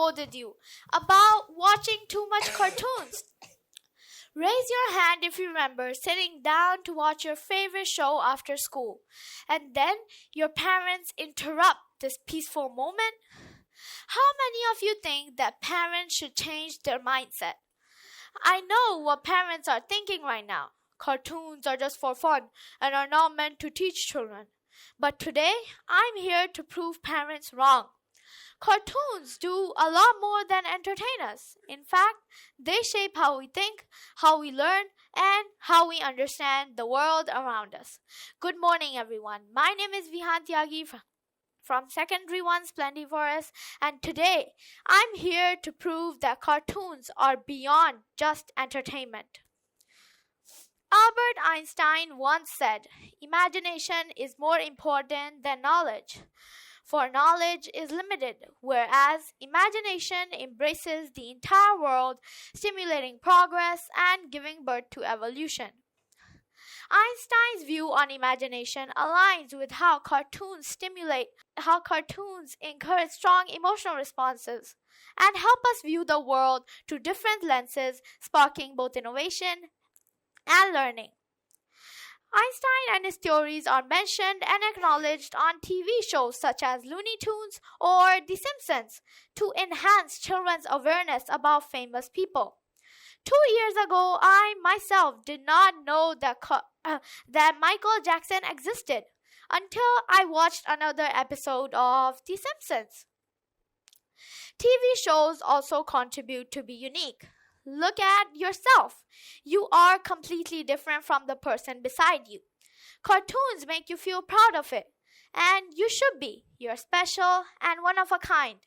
scolded you about watching too much cartoons? Raise your hand if you remember sitting down to watch your favorite show after school, and then your parents interrupt this peaceful moment. How many of you think that parents should change their mindset? I know what parents are thinking right now. Cartoons are just for fun and are not meant to teach children. But today, I'm here to prove parents wrong. Cartoons do a lot more than entertain us. In fact, they shape how we think, how we learn, and how we understand the world around us. Good morning, everyone. My name is Vihaan Tyagi from Secondary 1 Splendid Forest, and today I'm here to prove that cartoons are beyond just entertainment. Albert Einstein once said, "Imagination is more important than knowledge, for knowledge is limited, whereas imagination embraces the entire world, stimulating progress and giving birth to evolution." Einstein's view on imagination aligns with how cartoons encourage strong emotional responses and help us view the world through different lenses, sparking both innovation and learning. Einstein and his theories are mentioned and acknowledged on TV shows such as Looney Tunes or The Simpsons to enhance children's awareness about famous people. 2 years ago, I myself did not know that Michael Jackson existed until I watched another episode of The Simpsons. TV shows also contribute to be unique. Look at yourself. You are completely different from the person beside you. Cartoons make you feel proud of it, and you should be. You're special and one of a kind.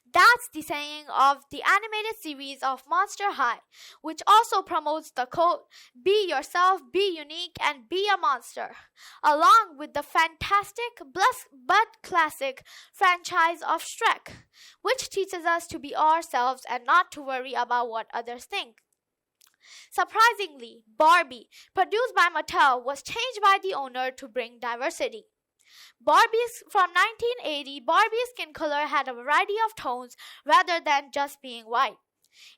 That's the saying of the animated series of Monster High, which also promotes the quote, "Be yourself, be unique, and be a monster," along with the fantastic but classic franchise of Shrek, which teaches us to be ourselves and not to worry about what others think. Surprisingly, Barbie, produced by Mattel, was changed by the owner to bring diversity. From 1980, Barbie's skin color had a variety of tones rather than just being white.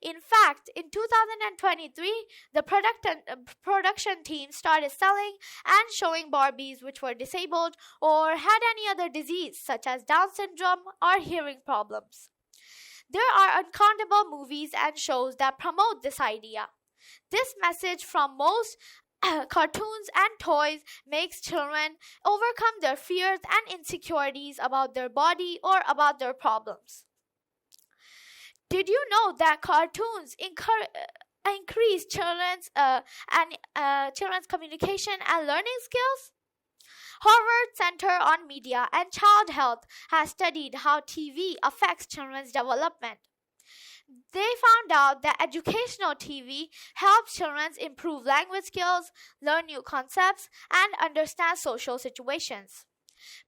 In fact, in 2023, the production team started selling and showing Barbies which were disabled or had any other disease such as Down syndrome or hearing problems. There are uncountable movies and shows that promote this idea. This message from most cartoons and toys makes children overcome their fears and insecurities about their body or about their problems. Did you know that cartoons increase children's communication and learning skills? Harvard Center on Media and Child Health has studied how TV affects children's development. They found out that educational TV helps children improve language skills, learn new concepts, and understand social situations.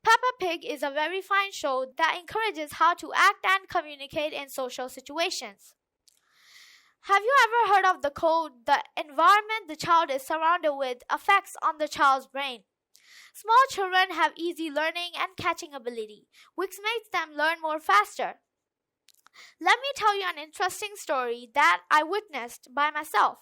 Peppa Pig is a very fine show that encourages how to act and communicate in social situations. Have you ever heard of the quote, "The environment the child is surrounded with affects on the child's brain"? Small children have easy learning and catching ability, which makes them learn more faster. Let me tell you an interesting story that I witnessed by myself.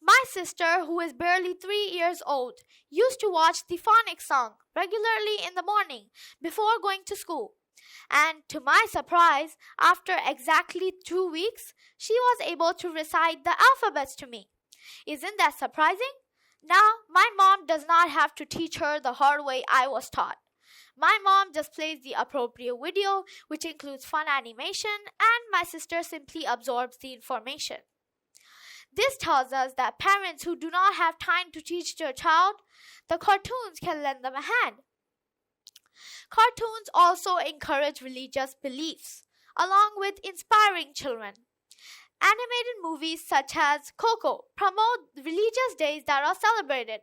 My sister, who is barely 3 years old, used to watch the phonics song regularly in the morning before going to school. And to my surprise, after exactly 2 weeks, she was able to recite the alphabets to me. Isn't that surprising? Now, my mom does not have to teach her the hard way I was taught. My mom just plays the appropriate video, which includes fun animation, and my sister simply absorbs the information. This tells us that parents who do not have time to teach their child, the cartoons can lend them a hand. Cartoons also encourage religious beliefs, along with inspiring children. Animated movies such as Coco promote religious days that are celebrated.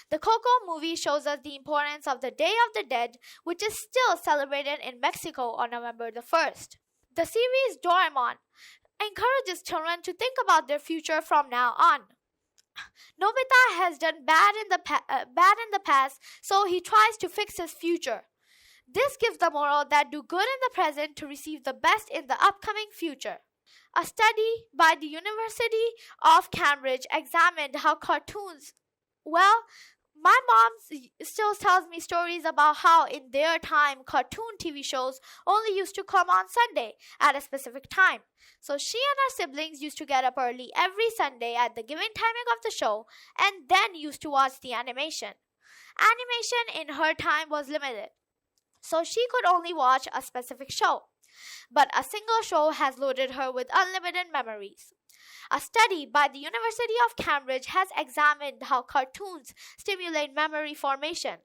The Coco movie shows us the importance of the Day of the Dead, which is still celebrated in Mexico on November the 1st. The series Doraemon encourages children to think about their future from now on. Nobita has done bad in the past, so he tries to fix his future. This gives the moral that do good in the present to receive the best in the upcoming future. A study by the University of Cambridge examined how cartoons, my mom still tells me stories about how in their time cartoon TV shows only used to come on Sunday at a specific time. So she and her siblings used to get up early every Sunday at the given timing of the show and then used to watch the animation. Animation in her time was limited, so she could only watch a specific show. But a single show has loaded her with unlimited memories. A study by the University of Cambridge has examined how cartoons stimulate memory formation,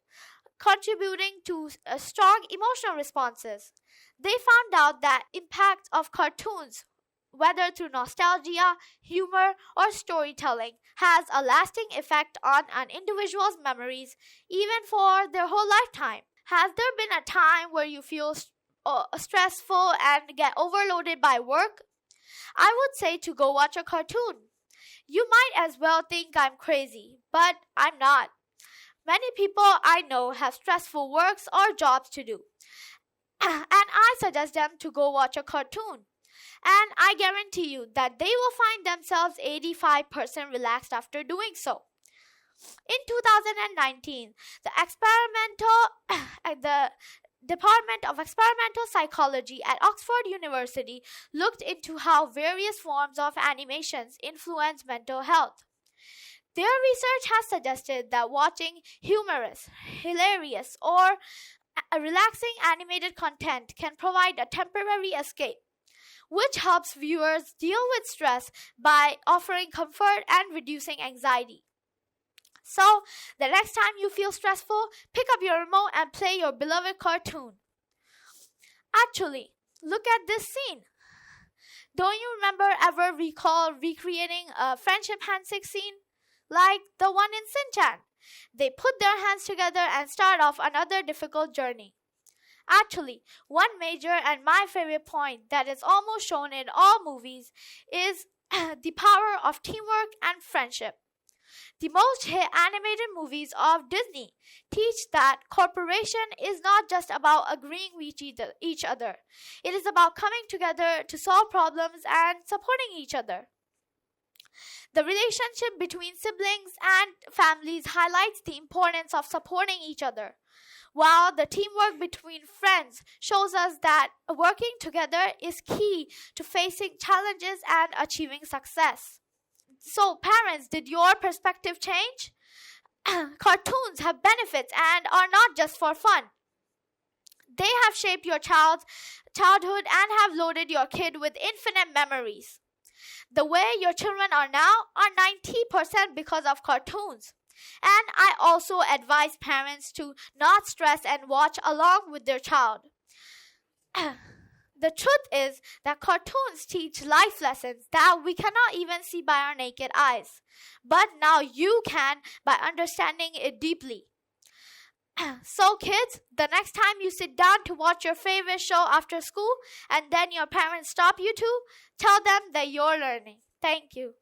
contributing to strong emotional responses. They found out that impact of cartoons, whether through nostalgia, humor, or storytelling, has a lasting effect on an individual's memories even for their whole lifetime. Has there been a time where you feel stressful and get overloaded by work? I would say to go watch a cartoon. You might as well think I'm crazy, but I'm not. Many people I know have stressful works or jobs to do, and I suggest them to go watch a cartoon. And I guarantee you that they will find themselves 85% relaxed after doing so. In 2019, the Department of Experimental Psychology at Oxford University looked into how various forms of animations influence mental health. Their research has suggested that watching humorous, hilarious, or relaxing animated content can provide a temporary escape, which helps viewers deal with stress by offering comfort and reducing anxiety. So, the next time you feel stressful, pick up your remote and play your beloved cartoon. Actually, look at this scene. Don't you remember ever recreating a friendship handshake scene? Like the one in Shin-chan. They put their hands together and start off another difficult journey. Actually, one major and my favorite point that is almost shown in all movies is the power of teamwork and friendship. The most hit animated movies of Disney teach that cooperation is not just about agreeing with each other. It is about coming together to solve problems and supporting each other. The relationship between siblings and families highlights the importance of supporting each other, while the teamwork between friends shows us that working together is key to facing challenges and achieving success. So, parents, did your perspective change? Cartoons have benefits and are not just for fun. They have shaped your childhood and have loaded your kid with infinite memories. The way your children are now are 90% because of cartoons. And I also advise parents to not stress and watch along with their child. The truth is that cartoons teach life lessons that we cannot even see by our naked eyes. But now you can by understanding it deeply. So kids, the next time you sit down to watch your favorite show after school and then your parents stop you to, tell them that you're learning. Thank you.